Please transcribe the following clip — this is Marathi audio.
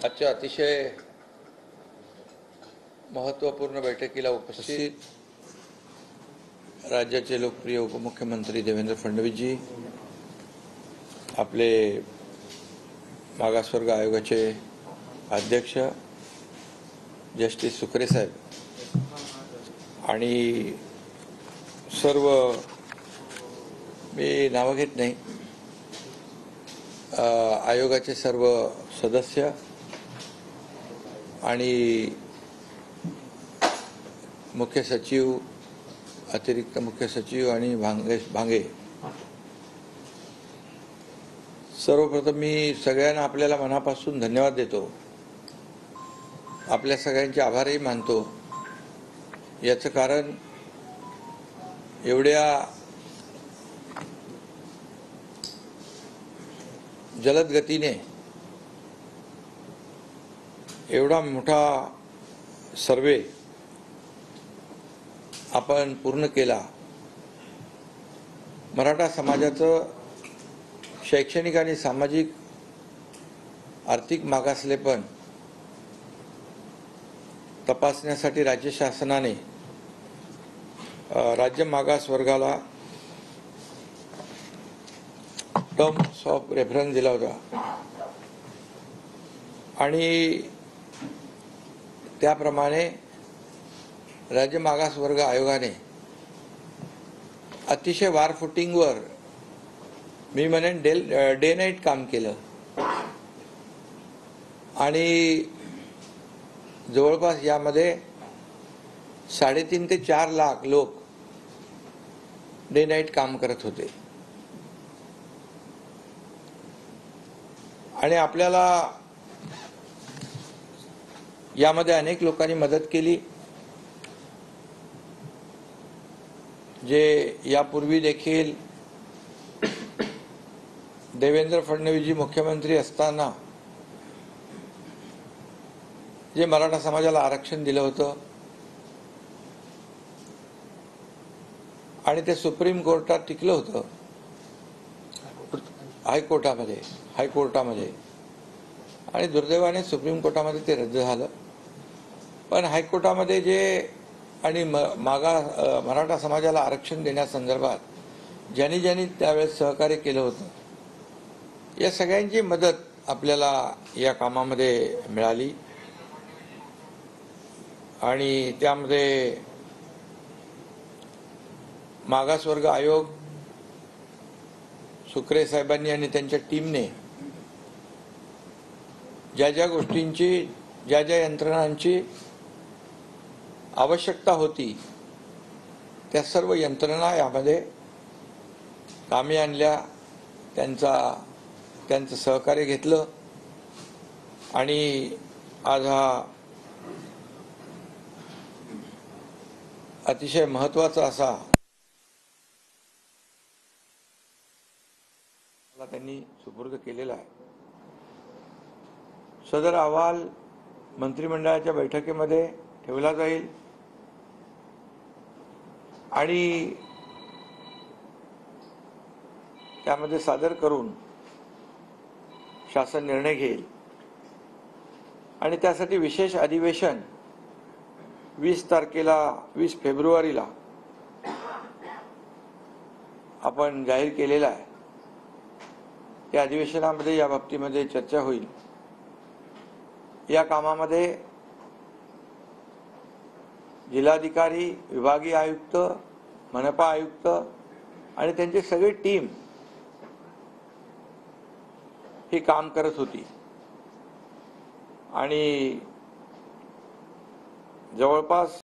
आजच्या अतिशय महत्त्वपूर्ण बैठकीला उपस्थित राज्याचे लोकप्रिय उपमुख्यमंत्री देवेंद्र फडणवीसजी, आपले मागासवर्ग आयोगाचे अध्यक्ष जस्टिस सुकरे साहेब आणि सर्व, मी नावं घेत नाही, आयोगाचे सर्व सदस्य आणि मुख्य सचिव, अतिरिक्त मुख्य सचिव आणि भांगे, सर्वप्रथम मी सगळ्यांना आपल्याला मनापासून धन्यवाद देतो. आपल्या सगळ्यांचे आभारही मानतो. याचं कारण एवढ्या जलद गतीने एवढा मोठा सर्वे आपण पूर्ण केला. मराठा समाजाचं शैक्षणिक आणि सामाजिक आर्थिक मागासलेपण तपासण्यासाठी राज्य शासनाने राज्य मागास वर्गाला टर्म्स ऑफ रेफरन्स दिला होता आणि त्याप्रमाणे राज्य मागास वर्ग आयोगाने अतिशय वारफुटिंगवर, मी म्हणेन डे नाईट काम केलं आणि जवळपास यामध्ये 3.5 ते 4 लाख लोक डे नाईट काम करत होते. आणि आपल्याला यामध्ये अनेक लोकांनी मदत केली, जे यापूर्वी देखील देवेंद्र फडणवीसजी मुख्यमंत्री असताना जे मराठा समाजाला आरक्षण दिलं होतं आणि ते सुप्रीम कोर्टात टिकलं होतं, हायकोर्टामध्ये आणि दुर्दैवाने सुप्रीम कोर्टामध्ये ते रद्द झालं. पण हायकोर्टामध्ये जे आणि मराठा समाजाला आरक्षण देण्यासंदर्भात ज्यांनी त्यावेळेस सहकार्य केलं होतं, या सगळ्यांची मदत आपल्याला या कामामध्ये मिळाली. आणि त्यामध्ये मागासवर्ग आयोग, सुकरे साहेबांनी आणि त्यांच्या टीमने ज्या गोष्टींची, ज्या यंत्रणांची आवश्यकता होती, त्या सर्व यंत्रणा यामध्ये कामी आणल्या, त्यांचं सहकार्य घेतलं आणि आज हा अतिशय महत्त्वाचा असा त्यांनी सुपूर्द केलेला आहे. सदर अहवाल मंत्रिमंडळाच्या बैठकीमध्ये ठेवला जाईल आणि त्यामध्ये सादर करून शासन निर्णय घेईल. आणि त्यासाठी विशेष अधिवेशन 20 फेब्रुवारीला आपण जाहीर केलेला आहे. त्या अधिवेशनामध्ये या बाबतीमध्ये चर्चा होईल. या कामामध्ये जिल्हाधिकारी, विभागीय आयुक्त, मनपा आयुक्त आणि त्यांची सगळी टीम ही काम करत होती आणि जवळपास